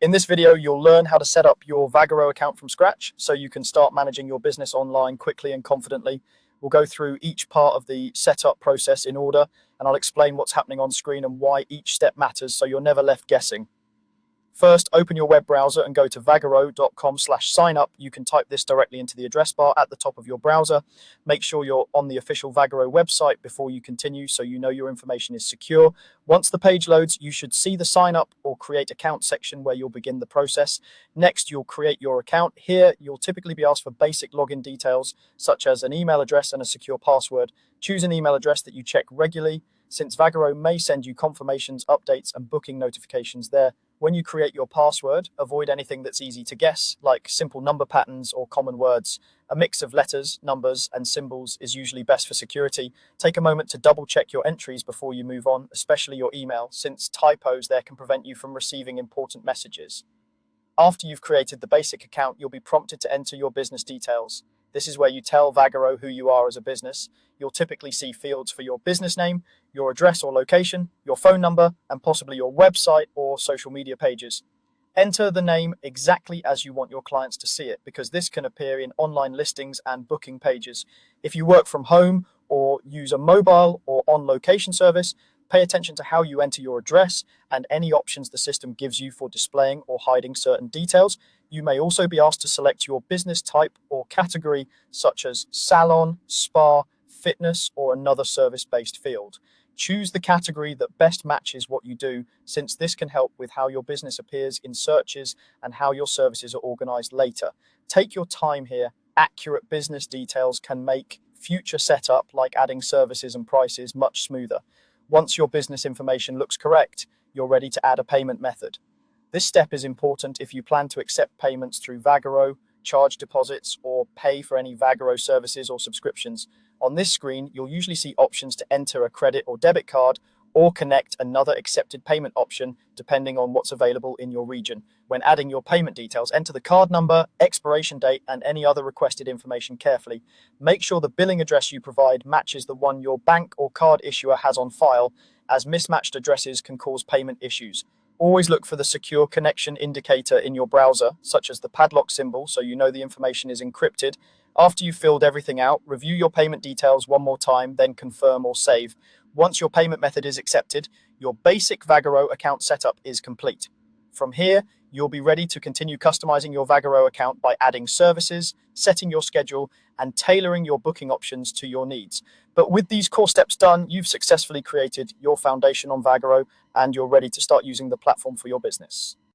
In this video, you'll learn how to set up your Vagaro account from scratch so you can start managing your business online quickly and confidently. We'll go through each part of the setup process in order, and I'll explain what's happening on screen and why each step matters so you're never left guessing. First, open your web browser and go to vagaro.com/signup. You can type this directly into the address bar at the top of your browser. Make sure you're on the official Vagaro website before you continue so you know your information is secure. Once the page loads, you should see the sign up or create account section where you'll begin the process. Next, you'll create your account. Here, you'll typically be asked for basic login details such as an email address and a secure password. Choose an email address that you check regularly, since Vagaro may send you confirmations, updates, and booking notifications there. When you create your password, avoid anything that's easy to guess, like simple number patterns or common words. A mix of letters, numbers, and symbols is usually best for security. Take a moment to double check your entries before you move on, especially your email, since typos there can prevent you from receiving important messages. After you've created the basic account, you'll be prompted to enter your business details. This is where you tell Vagaro who you are as a business. You'll typically see fields for your business name, your address or location, your phone number, and possibly your website or social media pages. Enter the name exactly as you want your clients to see it, because this can appear in online listings and booking pages. If you work from home or use a mobile or on-location service, pay attention to how you enter your address and any options the system gives you for displaying or hiding certain details. You may also be asked to select your business type or category, such as salon, spa, fitness, or another service-based field. Choose the category that best matches what you do, since this can help with how your business appears in searches and how your services are organized later. Take your time here. Accurate business details can make future setup, like adding services and prices, much smoother. Once your business information looks correct, you're ready to add a payment method. This step is important if you plan to accept payments through Vagaro, charge deposits, or pay for any Vagaro services or subscriptions. On this screen, you'll usually see options to enter a credit or debit card or connect another accepted payment option depending on what's available in your region. When adding your payment details, enter the card number, expiration date, and any other requested information carefully. Make sure the billing address you provide matches the one your bank or card issuer has on file, as mismatched addresses can cause payment issues. Always look for the secure connection indicator in your browser, such as the padlock symbol, so you know the information is encrypted. After you've filled everything out, review your payment details one more time, then confirm or save. Once your payment method is accepted, your basic Vagaro account setup is complete. From here, you'll be ready to continue customizing your Vagaro account by adding services, setting your schedule, and tailoring your booking options to your needs. But with these core steps done, you've successfully created your foundation on Vagaro and you're ready to start using the platform for your business.